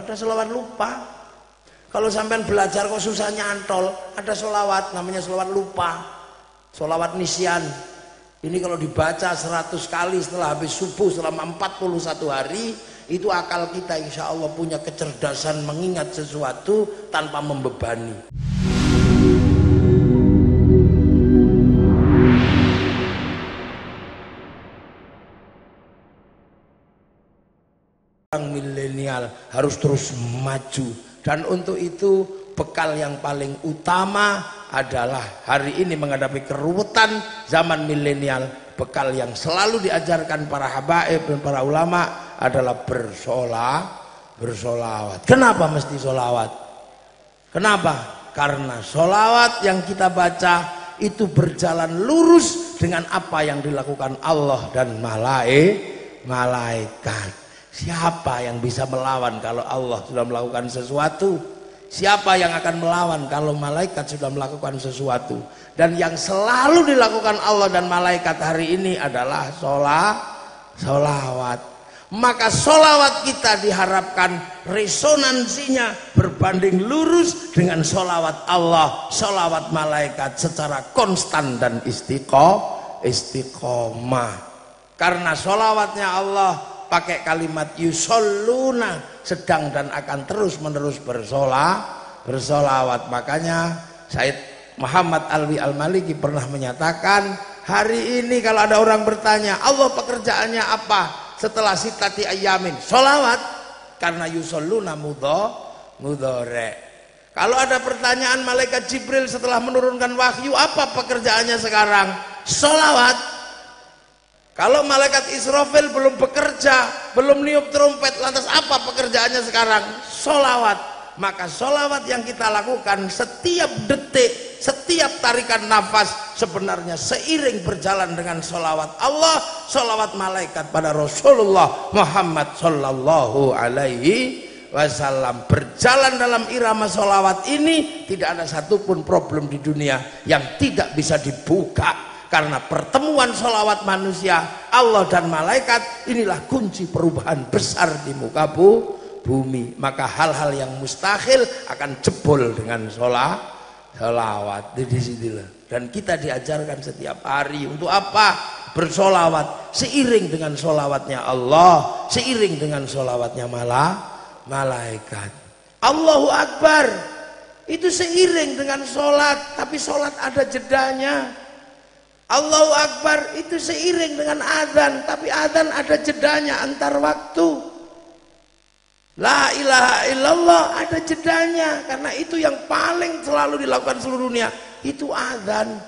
ada sholawat lupa. Kalau sampean belajar kok susah nyantol, ada sholawat namanya sholawat lupa, sholawat nisyan. Ini kalau dibaca 100 kali setelah habis subuh selama 41 hari, itu akal kita insya Allah punya kecerdasan mengingat sesuatu tanpa membebani. Orang milenial harus terus maju, dan untuk itu bekal yang paling utama adalah hari ini menghadapi keruwetan zaman milenial. Bekal yang selalu diajarkan para habaib dan para ulama adalah bersolawat. Kenapa mesti solawat? Kenapa? Karena solawat yang kita baca itu berjalan lurus dengan apa yang dilakukan Allah dan malaikat. Siapa yang bisa melawan kalau Allah sudah melakukan sesuatu? Siapa yang akan melawan kalau malaikat sudah melakukan sesuatu? Dan yang selalu dilakukan Allah dan malaikat hari ini adalah solawat. Maka solawat kita diharapkan resonansinya berbanding lurus dengan solawat Allah, solawat malaikat secara konstan dan istiqomah. Karena solawatnya Allah pakai kalimat yusholluna, sedang dan akan terus menerus bersolawat. Makanya Said Muhammad Alwi Al-Maliki pernah menyatakan, hari ini kalau ada orang bertanya Allah pekerjaannya apa setelah sitati ayamin, solawat. Karena yusholluna mudhore. Kalau ada pertanyaan malaikat Jibril setelah menurunkan wahyu, apa pekerjaannya sekarang? Solawat. Kalau malaikat Israfil belum bekerja, belum niup trompet, lantas apa pekerjaannya sekarang? Solawat. Maka solawat yang kita lakukan setiap detik, setiap tarikan nafas sebenarnya seiring berjalan dengan solawat Allah, solawat malaikat pada Rasulullah Muhammad Sallallahu Alaihi Wasallam. Berjalan dalam irama solawat ini, tidak ada satupun problem di dunia yang tidak bisa dibuka. Karena pertemuan sholawat manusia, Allah dan malaikat, inilah kunci perubahan besar di muka bumi. Maka hal-hal yang mustahil akan jebol dengan sholawat. Di situlah. Dan kita diajarkan setiap hari untuk apa? Bersolawat seiring dengan sholawatnya Allah, seiring dengan sholawatnya malaikat. Allahu Akbar itu seiring dengan sholat, tapi sholat ada jedanya. Allahu Akbar itu seiring dengan adzan, tapi adzan ada jedanya antar waktu. La ilaha illallah ada jedanya, karena itu yang paling selalu dilakukan seluruh dunia, itu adzan.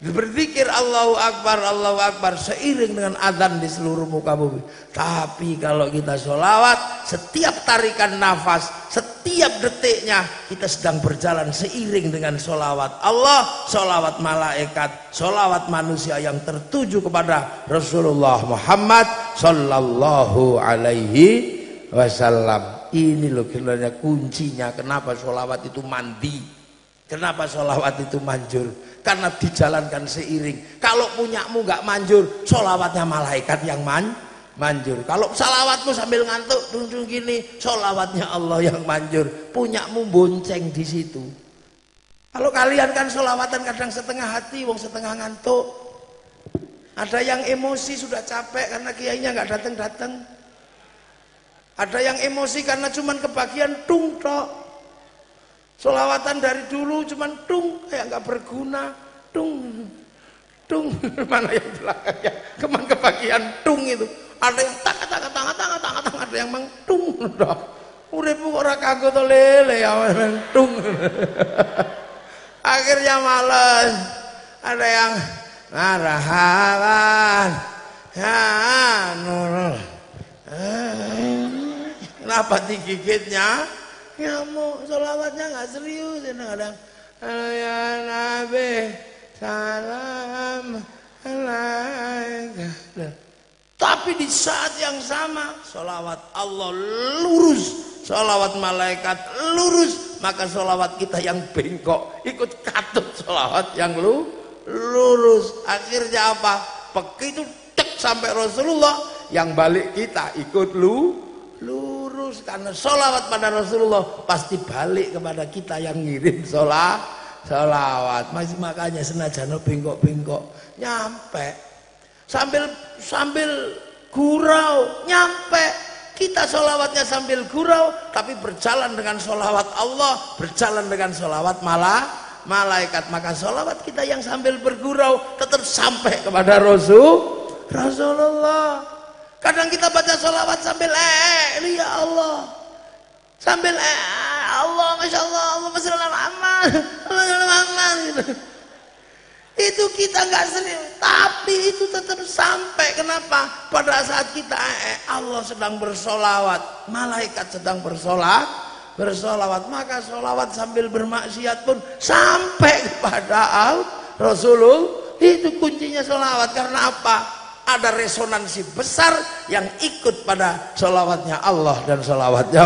Berzikir Allahu Akbar seiring dengan adzan di seluruh muka bumi. Tapi kalau kita sholawat, setiap tarikan nafas, setiap detiknya kita sedang berjalan seiring dengan sholawat Allah, sholawat malaikat, sholawat manusia yang tertuju kepada Rasulullah Muhammad Sallallahu Alaihi Wasallam. Ini loh sebenarnya kuncinya kenapa sholawat itu mandi, kenapa sholawat itu manjur. Karena dijalankan seiring. Kalau punyamu nggak manjur, sholawatnya malaikat yang manjur. Kalau salawatmu sambil ngantuk dung gini, sholawatnya Allah yang manjur. Punyamu bonceng di situ. Kalau kalian kan sholawatan kadang setengah hati, wong setengah ngantuk. Ada yang emosi sudah capek karena kiainya nggak datang. Ada yang emosi karena cuman kebagian tung tok. Sholawatan dari dulu cuman tung, kayak nggak berguna, tung mana yang belakangnya keman kebagian tung itu. Ada yang tang, ada yang mang tung dok. Uripmu ora kanggo to lele ya tung. Akhirnya males. Ada yang marhaban ya nur. Kenapa digigitnya? Nyamuk, sholawatnya nggak serius. Kadang ya Nabi salam alaika. Tapi di saat yang sama sholawat Allah lurus, sholawat malaikat lurus, maka sholawat kita yang bengkok ikut katut sholawat yang lurus. Akhirnya apa? Begitu tek sampai Rasulullah, yang balik kita ikut lurus. Karena sholawat pada Rasulullah pasti balik kepada kita yang ngirim sholawat. Makanya senajan bengkok-bengkok nyampe, sambil gurau nyampe. Kita sholawatnya sambil gurau, tapi berjalan dengan sholawat Allah, berjalan dengan sholawat malaikat. Maka sholawat kita yang sambil bergurau tetap sampai kepada Rasulullah. Kadang kita baca sholawat sambil ya Allah, sambil Allah, masya Allah, Allah masya Allah, itu kita nggak sering, tapi itu tetap sampai. Kenapa? Pada saat kita Allah sedang bersolawat, malaikat sedang bersolawat, maka solawat sambil bermaksiat pun sampai kepada Rasulullah. Itu kuncinya solawat. Karena apa? Ada resonansi besar yang ikut pada solawatnya Allah dan solawatnya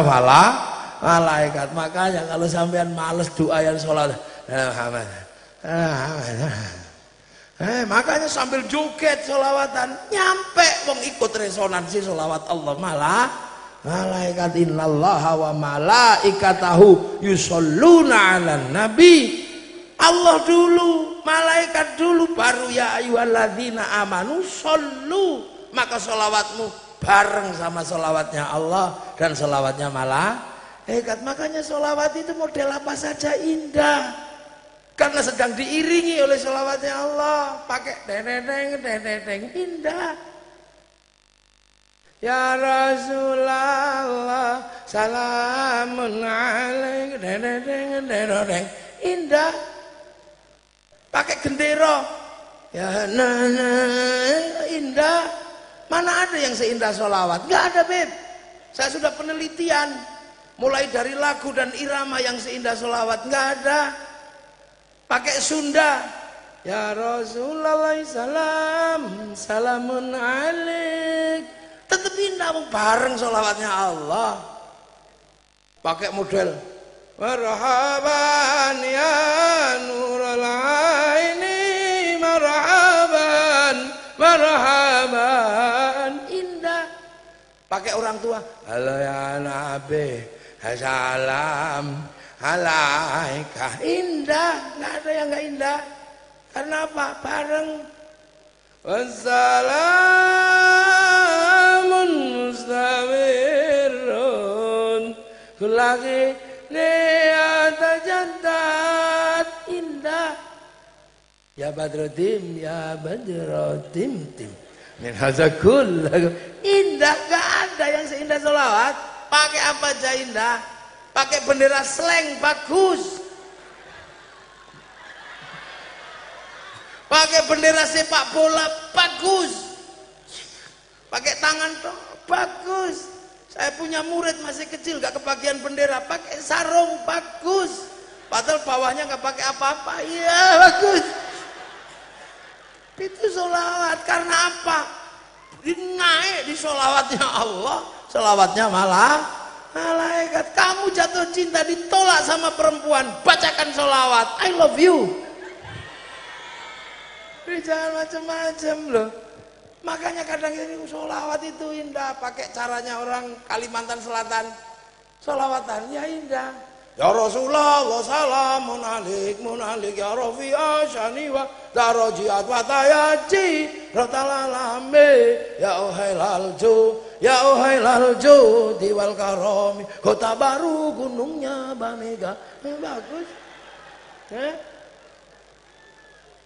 malaikat. Makanya kalau sampean males doa yang solawat makanya sambil joget solawatan nyampe, wong ikut resonansi solawat Allah malaikat. Innallaha wa malaikatahu yusholluna 'alan nabi. Allah dulu, malaikat dulu, baru ya ayyuhalladzina amanu shollu. Maka solawatmu bareng sama solawatnya Allah dan solawatnya malaikat. Makanya solawat itu model apa saja indah, karena sedang diiringi oleh sholawatnya Allah, pakai deneng indah. Ya Rasulullah salamun alaik, deneng indah. Pakai gendera ya indah. Mana ada yang seindah sholawat? Nggak ada, Beb. Saya sudah penelitian, mulai dari lagu dan irama yang seindah sholawat nggak ada. Pakai Sunda ya Rasulullah salamun alaik, tetap indah bareng sholawatnya Allah. Pakai model marhaban ya nurul aini, marhaban indah. Pakai orang tua halo ya nabi salam alaika, indah. Nggak ada yang nggak indah. Karena apa? Bareng. Wassalamun mustamirun kulaki ni'atajantat, indah. Ya badrotim, ya badrotim tim min hazakul, indah. Nggak ada yang seindah sholawat. Pakai apa aja indah. Pakai bendera slang bagus, pakai bendera sepak bola bagus, pakai tangan toh bagus. Saya punya murid masih kecil gak kebagian bendera, pakai sarung bagus, padahal bawahnya gak pakai apa-apa. Iya bagus. Itu sholawat. Karena apa? Naik di sholawatnya Allah, sholawatnya malaikat. Kamu jatuh cinta, ditolak sama perempuan, bacakan sholawat I love you. Jangan macam-macam loh. Makanya kadang ini sholawat itu indah. Pakai caranya orang Kalimantan Selatan, sholawatan ya indah. Ya Rasulullah salamun alik munalik ya rafi'a syani wa darajiat wa tayaji ratalalame ya uhailal ju, ya uhailal judi wal karomi, kota baru gunungnya Bamega. Bagus.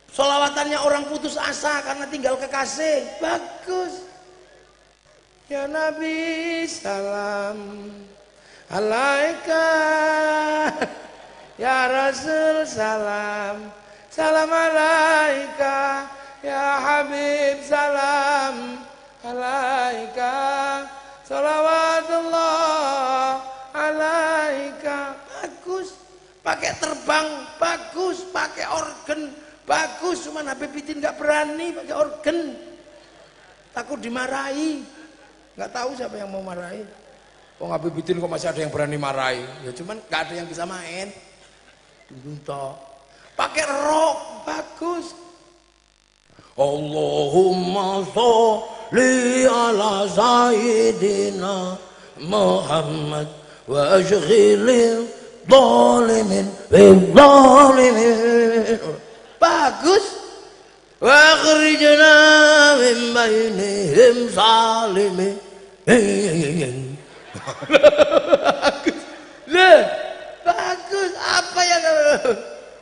Sholawatannya orang putus asa karena tinggal kekasih, bagus. Ya Nabi salam alaika, ya Rasul salam, salam alaika, ya Habib salam alaika, salawatullah alaika. Bagus. Pakai terbang bagus, pakai organ bagus. Cuman Habib Idin nggak berani pakai organ, takut dimarahi. Nggak tahu siapa yang mau marahi. Wong Habib Idin kok masih ada yang berani marahi. Ya cuman nggak ada yang bisa main. Pakai rock bagus. Allahumma sholli ala sayyidina Muhammad wa ashghilil zalimin bil zalimin. Bagus. Wa akhrijna min bainihim zalimin. Bagus. Apa yang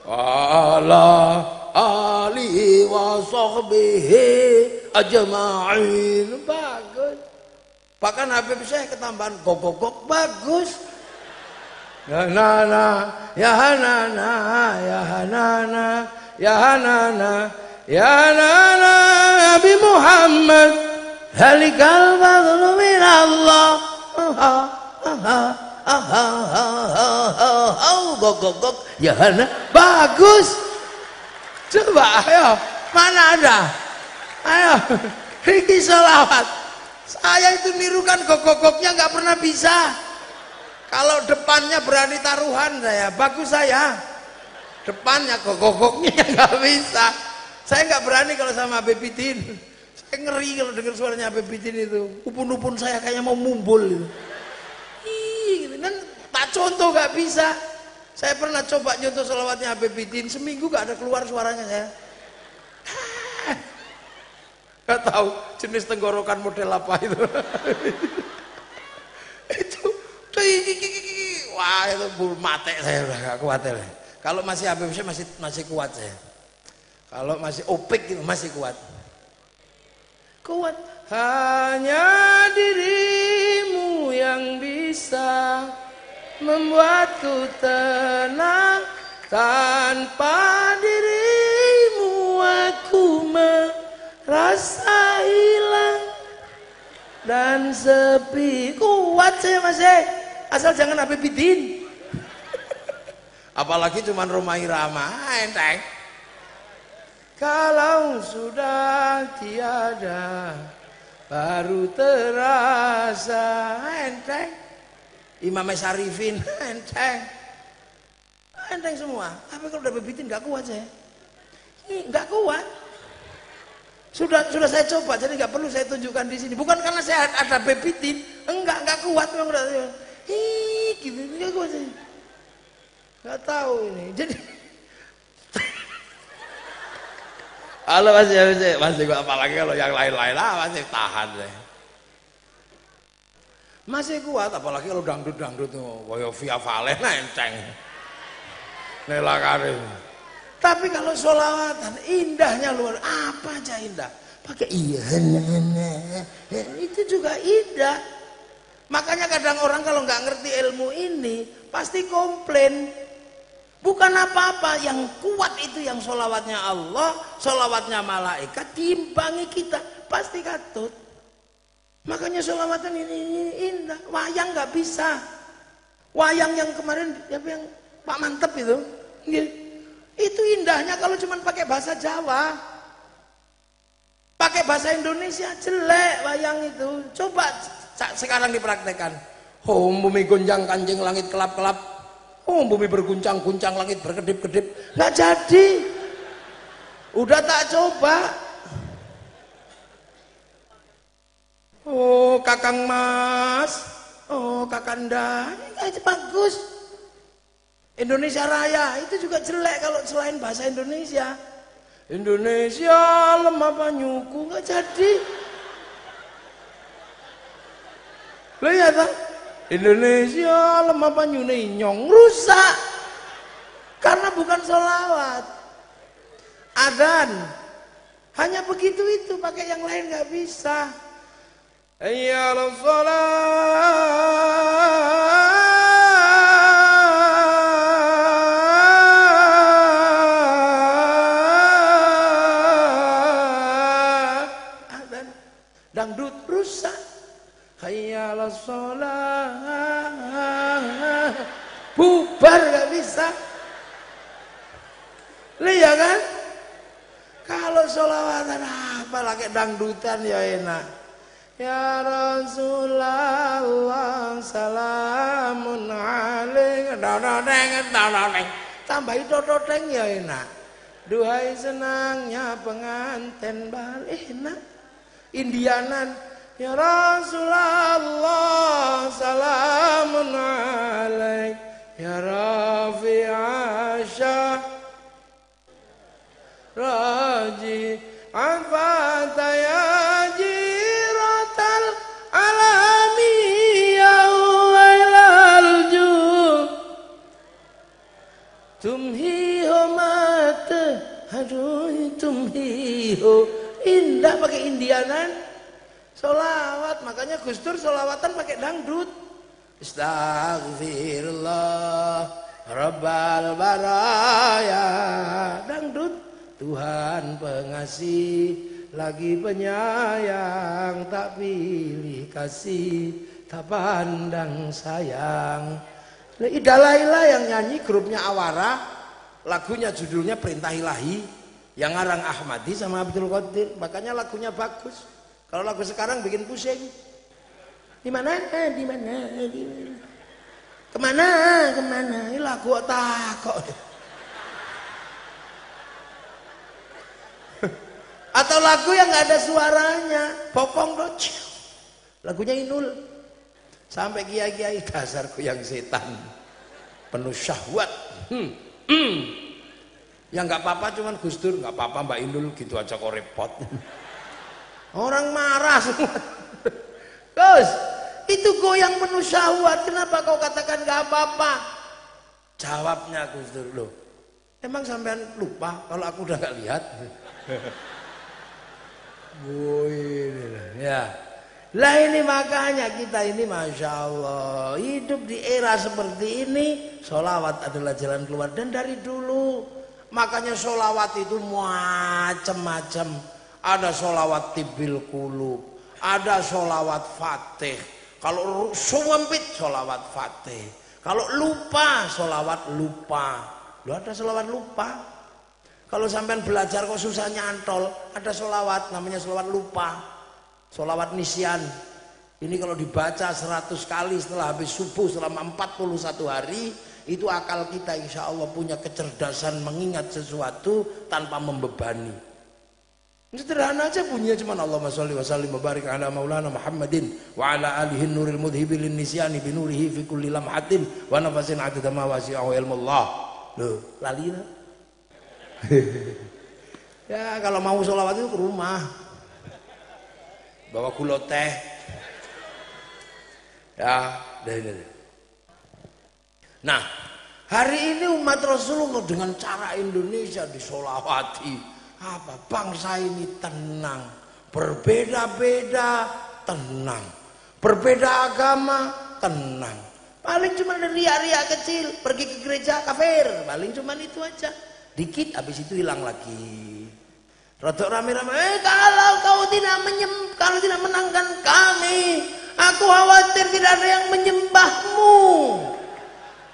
ala alihi wa sahbihi ajma'in. Bagus. Bahkan Habib Syekh ketambahan gogok bagus. Ya Hanana, ya Hanana, ya Hanana, ya Hanana, ya Hanana, Nabi Muhammad, halikal fadlu min Allah. Gogok, ya Hana, bagus. Coba, ayo, mana ada? Ayo, ini sholawat. Saya itu nirukan gogoknya nggak pernah bisa. Kalau depannya berani taruhan saya, bagus saya. Depannya gogoknya nggak bisa. Saya nggak berani kalau sama Habib Bidin. Saya ngeri kalau dengar suaranya Habib Bidin itu. Upun-upun saya kayaknya mau mumbul gitu. Gitu. Dan tak contoh nggak bisa. Saya pernah coba nyontoh sholawatnya Habib Bidin, seminggu nggak ada keluar suaranya saya. Gak tahu jenis tenggorokan model apa itu. Itu wah itu mate saya udah gak kuat ya. Kalau masih Habib Syekh masih kuat saya. Kalau masih opik itu masih kuat. Kuat. Hanya dirimu yang bisa membuatku tenang, tanpa dirimu aku rasa hilang dan sepi. Kuat saya masih, asal jangan Habib Bidin. Apalagi cuman Rhoma Irama, enteng. Kalau sudah tiada baru terasa, enteng. Imam Syarifin, enteng. Enteng semua. Tapi kalau udah Habib Bidin gak kuat saya. Gak kuat. Sudah saya coba, jadi nggak perlu saya tunjukkan di sini. Bukan karena saya ada bebitin, enggak kuat memang udah. Gitu nggak kuat sih. Nggak tahu ini. Jadi kalau masih apalagi kalau yang lain-lain masih tahan deh. Masih kuat, apalagi kalau dangdut tuh, Woyo Via Valen enteng. Nela Karim. Tapi kalau sholawatan indahnya luar, apa aja indah. Pakai iya, itu juga indah. Makanya kadang orang kalau nggak ngerti ilmu ini pasti komplain. Bukan apa-apa, yang kuat itu yang sholawatnya Allah, sholawatnya malaikat, diimbangi kita pasti katut. Makanya sholawatan ini indah. Wayang nggak bisa. Wayang yang kemarin yang Pak Mantep itu. Itu indahnya kalau cuma pakai bahasa Jawa. Pakai bahasa Indonesia jelek wayang itu. Coba sekarang dipraktekkan. Oh, bumi gonjang kanjeng langit kelap-kelap. Oh, bumi berguncang-guncang langit berkedip-kedip. Nggak jadi. Udah tak coba. Oh, Kakang Mas. Oh, Kakanda. Itu bagus. Indonesia Raya itu juga jelek kalau selain bahasa Indonesia. Indonesia lemah banyuku, nggak jadi. Lo ya tak? Indonesia lemah banyune nyong, rusak karena bukan sholawat. Adan hanya begitu itu, pakai yang lain nggak bisa. Ya Rasulullah. Dangdut rusak. Hayya 'alas shalah. Bubar gak bisa. Lihat kan? Kalau sholawatan apa lagi dangdutan ya enak. Ya Rasulullah salamun alaik. Tambahi dodoteng ya enak. Duhai senangnya pengantin balik enak. Indianan Ya Rasulullah salamun alaik ya rafi'a syahraji afata ya jiratal alami ya wailal jum tumhiho mata aduh tumhiho indah pakai indianan solawat, makanya Gus Dur solawatan pakai dangdut. Astaghfirullah Rabbal baraya, dangdut. Tuhan pengasih lagi penyayang, tak pilih kasih tak pandang sayang. Ida Laila yang nyanyi grupnya Awara, lagunya judulnya Perintah Ilahi, yang ngarang Ahmadi sama Abdul Qadir, makanya lagunya bagus. Kalau lagu sekarang bikin pusing. Di mana? Di mana? Di mana? Kemana? Kemana? Ini lagu otak kok. Atau lagu yang nggak ada suaranya, popong dong. Lagunya Inul. Sampai kiai-kiai dasarku yang setan, penuh syahwat. Yang nggak apa-apa cuman Gus Dur, nggak apa-apa Mbak Inul, gitu aja kok repot. Orang marah semua. Gus, itu goyang penuh syahwat, kenapa kau katakan gak apa-apa? Jawabnya Gus Dur, loh, emang sampean lupa kalau aku udah gak lihat? Ya. Lah ini makanya kita ini Masya Allah hidup di era seperti ini, sholawat adalah jalan keluar. Dan dari dulu makanya sholawat itu macam-macam. Ada sholawat tibil kulub, ada sholawat fatih. Kalau suwempit sholawat fatih, kalau lupa sholawat lupa. Lu ada sholawat lupa. Kalau sampean belajar kok susah nyantol, ada sholawat namanya sholawat lupa, sholawat nisyan. Ini kalau dibaca 100 kali setelah habis subuh selama 41 hari, itu akal kita insya Allah punya kecerdasan mengingat sesuatu tanpa membebani. Sederhana aja bunyinya, cuman Allahumma sholli wa sallim wa barik ala maulana Muhammadin wa ala alihi nuril mudhibi lin nisyani bi nurihi fi kulli lamhatin wa nafasin adada ma wasi'ahu ilmullah. Loh, lalina. Ya kalau mau sholawat itu ke rumah, bawa gula teh. Ya, nah, hari ini umat Rasulullah dengan cara Indonesia disolawati. Apa bangsa ini tenang, berbeda-beda tenang, berbeda agama tenang. Paling cuma ada riak-riak kecil, pergi ke gereja kafir, paling cuma itu aja. Dikit habis itu hilang lagi. Rodok rame-rame, kalau kau tidak menangkan kami, aku khawatir tidak ada yang menyembahmu.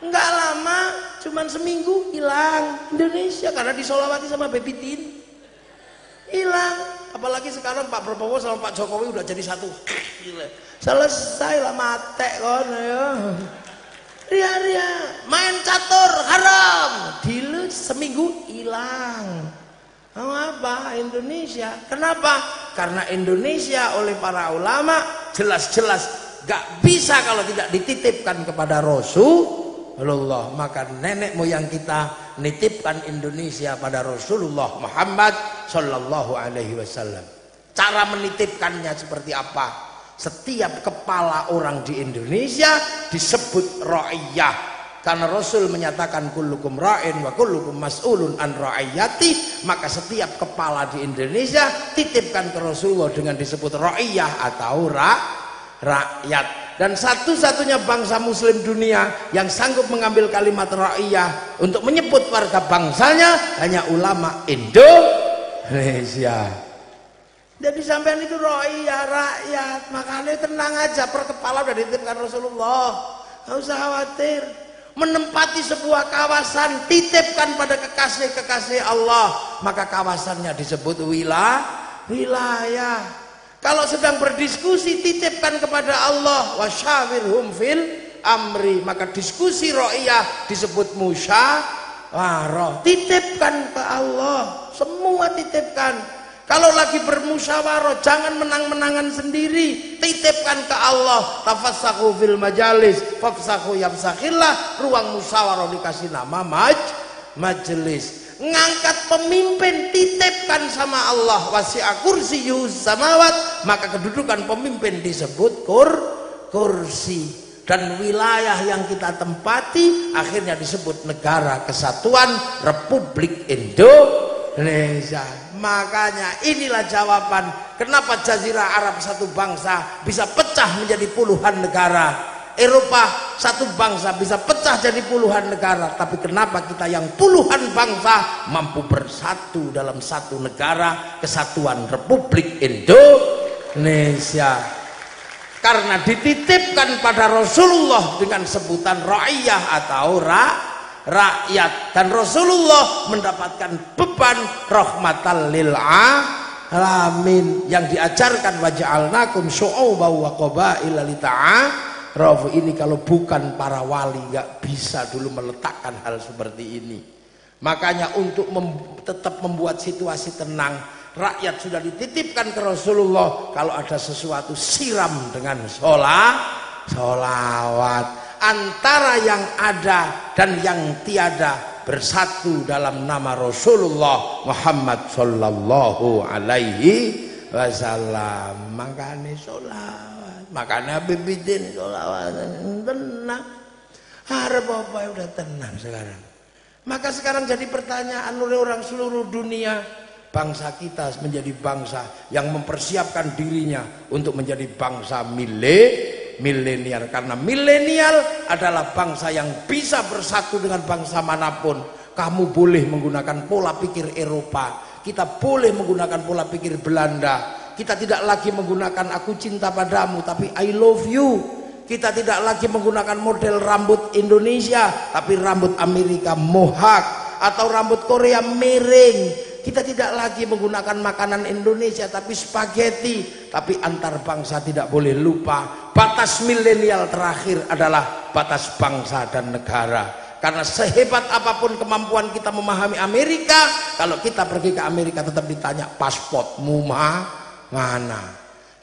Enggak lama, cuma seminggu hilang Indonesia karena disolawati sama Baby Tin. Hilang. Apalagi sekarang Pak Prabowo sama Pak Jokowi udah jadi satu. Selesai lah mate kon ya. Ria-ria main catur haram, dilu seminggu hilang. Apa Indonesia? Kenapa? Karena Indonesia oleh para ulama jelas-jelas gak bisa kalau tidak dititipkan kepada Rasulullah. Maka nenek moyang kita nitipkan Indonesia pada Rasulullah Muhammad Sallallahu Alaihi Wasallam. Cara menitipkannya seperti apa? Setiap kepala orang di Indonesia disebut ra'iyah, karena Rasul menyatakan kullukum ra'in wa kullukum mas'ulun an ra'iyati. Maka setiap kepala di Indonesia titipkan ke Rasulullah dengan disebut ra'iyah atau rakyat. Dan satu-satunya bangsa muslim dunia yang sanggup mengambil kalimat ra'iyah untuk menyebut warga bangsanya hanya ulama Indonesia. Jadi sampean itu ra'iyah, rakyat, makanya tenang aja, per kepala udah dititipkan Rasulullah, nggak usah khawatir. Menempati sebuah kawasan titipkan pada kekasih-kekasih Allah, maka kawasannya disebut wilayah. Kalau sedang berdiskusi titipkan kepada Allah, wasyawirhum fil amri, maka diskusi ra'iyah disebut musyawarah. Titipkan ke Allah, semua titipkan. Kalau lagi bermusyawarah jangan menang-menangan sendiri, titipkan ke Allah. Tafassahu fil majalis fafsahu yafsakhillah. Ruang musyawarah dikasih nama majelis. Ngangkat pemimpin titipkan sama Allah. Wasi'a kursiyyus samawat, maka kedudukan pemimpin disebut kursi. Dan wilayah yang kita tempati akhirnya disebut Negara Kesatuan Republik Indonesia. Makanya inilah jawaban kenapa Jazirah Arab satu bangsa bisa pecah menjadi puluhan negara, Eropa satu bangsa bisa pecah jadi puluhan negara. Tapi kenapa kita yang puluhan bangsa mampu bersatu dalam satu negara, Kesatuan Republik Indonesia? Karena dititipkan pada Rasulullah dengan sebutan ra'iyah atau rakyat, dan Rasulullah mendapatkan beban rahmatan lil alamin yang diajarkan waja'alnakum syu'uban wa qabaila lita'arafu. Ini kalau bukan para wali nggak bisa dulu meletakkan hal seperti ini. Makanya untuk tetap membuat situasi tenang, rakyat sudah dititipkan ke Rasulullah. Kalau ada sesuatu siram dengan sholawat. Antara yang ada dan yang tiada bersatu dalam nama Rasulullah Muhammad sallallahu alaihi wasallam. Makanya sholawat, makanya bibidin sholawat tenang. Harap apa udah tenang sekarang. Maka sekarang jadi pertanyaan oleh orang seluruh dunia, bangsa kita menjadi bangsa yang mempersiapkan dirinya untuk menjadi bangsa milenial. Karena milenial adalah bangsa yang bisa bersatu dengan bangsa manapun. Kamu boleh menggunakan pola pikir Eropa, kita boleh menggunakan pola pikir Belanda. Kita tidak lagi menggunakan aku cinta padamu, tapi I love you. Kita tidak lagi menggunakan model rambut Indonesia, tapi rambut Amerika mohawk, atau rambut Korea miring. Kita tidak lagi menggunakan makanan Indonesia tapi spaghetti. Tapi antar bangsa tidak boleh lupa, batas milenial terakhir adalah batas bangsa dan negara. Karena sehebat apapun kemampuan kita memahami Amerika, kalau kita pergi ke Amerika tetap ditanya pasportmu mana.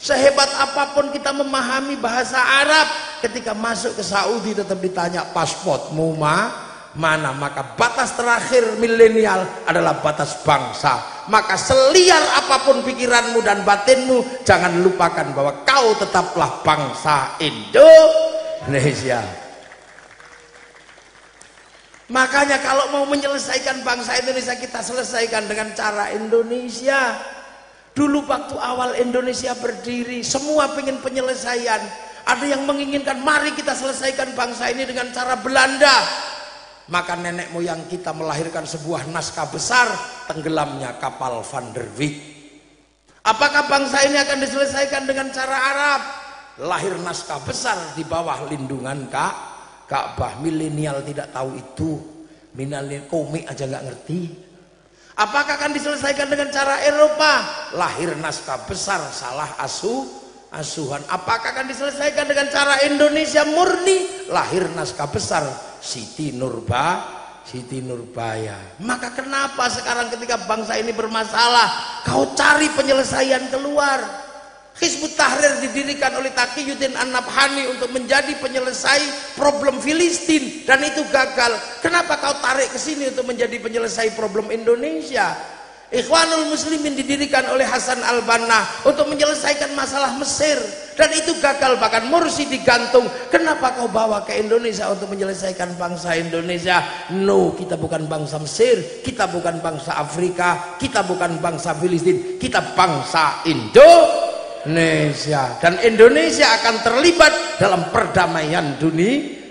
Sehebat apapun kita memahami bahasa Arab, ketika masuk ke Saudi tetap ditanya pasportmu mana. Maka batas terakhir milenial adalah batas bangsa. Maka seliar apapun pikiranmu dan batinmu, jangan lupakan bahwa kau tetaplah bangsa Indonesia. Makanya kalau mau menyelesaikan bangsa Indonesia, kita selesaikan dengan cara Indonesia. Dulu waktu awal Indonesia berdiri, semua pengen penyelesaian. Ada yang menginginkan mari kita selesaikan bangsa ini dengan cara Belanda. Maka nenek moyang kita melahirkan sebuah naskah besar, tenggelamnya kapal Van der Wijk. Apakah bangsa ini akan diselesaikan dengan cara Arab? Lahir naskah besar di bawah lindungan Ka'bah. Milenial tidak tahu itu. Milenial komik aja nggak ngerti. Apakah akan diselesaikan dengan cara Eropa? Lahir naskah besar salah asuhan. Apakah akan diselesaikan dengan cara Indonesia murni? Lahir naskah besar Siti Nurbaya. Maka kenapa sekarang ketika bangsa ini bermasalah, kau cari penyelesaian keluar? Hizbut Tahrir didirikan oleh Taqiyuddin An-Nabhani untuk menjadi penyelesai problem Filistin, dan itu gagal. Kenapa kau tarik ke sini untuk menjadi penyelesai problem Indonesia? Ikhwanul Muslimin didirikan oleh Hasan al-Banna untuk menyelesaikan masalah Mesir, dan itu gagal. Bahkan Mursi digantung. Kenapa kau bawa ke Indonesia untuk menyelesaikan bangsa Indonesia? No, kita bukan bangsa Mesir, kita bukan bangsa Afrika, kita bukan bangsa Filistin, kita bangsa Indonesia. Dan Indonesia akan terlibat dalam perdamaian dunia.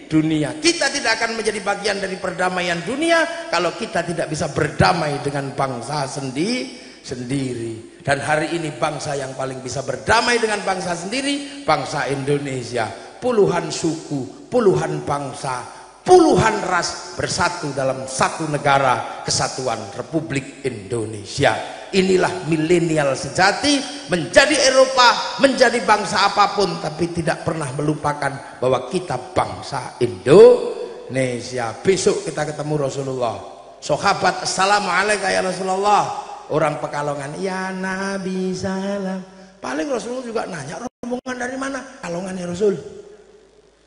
Kita tidak akan menjadi bagian dari perdamaian dunia kalau kita tidak bisa berdamai dengan bangsa sendiri. Dan hari ini bangsa yang paling bisa berdamai dengan bangsa sendiri, bangsa Indonesia. Puluhan suku, puluhan bangsa, puluhan ras bersatu dalam satu negara, Kesatuan Republik Indonesia. Inilah milenial sejati, menjadi Eropa, menjadi bangsa apapun, tapi tidak pernah melupakan bahwa kita bangsa Indonesia. Besok kita ketemu Rasulullah. Sahabat, assalamualaikum ya Rasulullah. orang Pekalongan, ya Nabi salam. Paling Rasulullah juga nanya, rombongan dari mana? Pekalongan ya Rasul.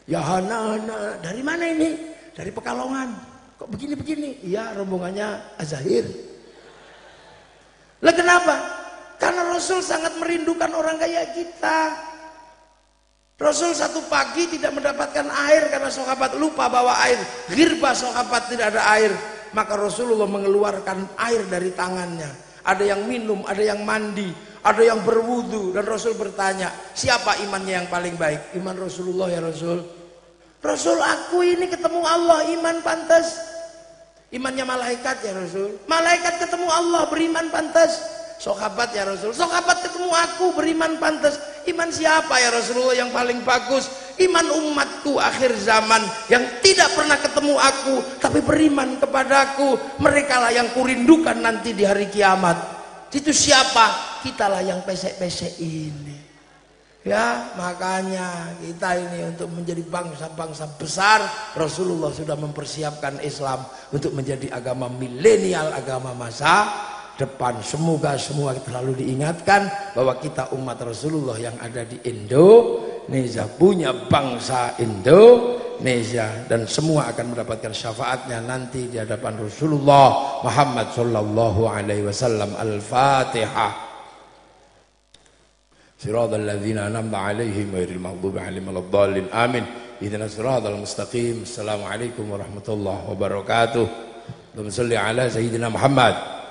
Ya Hana, dari mana ini? Dari Pekalongan. Kok begini-begini? Iya, rombongannya Azahir. Lah kenapa? Karena Rasul sangat merindukan orang kayak kita. Rasul satu pagi tidak mendapatkan air karena sahabat lupa bawa air. Ghirba sahabat tidak ada air. Maka Rasulullah mengeluarkan air dari tangannya. Ada yang minum, ada yang mandi, ada yang berwudu. Dan Rasul bertanya, siapa imannya yang paling baik? Iman Rasulullah ya Rasul. Rasul, aku ini ketemu Allah, iman pantas. Imannya malaikat ya Rasul. Malaikat ketemu Allah, beriman pantas. Sahabat ya Rasul, sahabat ketemu aku, beriman pantas. Iman siapa ya Rasulullah yang paling bagus? Iman umatku akhir zaman yang tidak pernah ketemu aku tapi beriman kepadaku. Mereka lah yang kurindukan nanti di hari kiamat. Itu siapa? Kitalah yang pesek-pesek ini. Ya, makanya kita ini untuk menjadi bangsa-bangsa besar, Rasulullah sudah mempersiapkan Islam untuk menjadi agama milenial, agama masa depan. Semoga semua selalu diingatkan bahwa kita umat Rasulullah yang ada di Indonesia, punya bangsa Indonesia, dan semua akan mendapatkan syafaatnya nanti di hadapan Rasulullah Muhammad sallallahu alaihi wasallam. Al-Fatihah. Siratal ladzina an'amta 'alaihim ghairil maghdubi 'alaihim waladdallin. Amin. Ihdinas siratal mustaqim. Assalamualaikum warahmatullahi wabarakatuh. Allahumma shalli ala sayyidina Muhammad.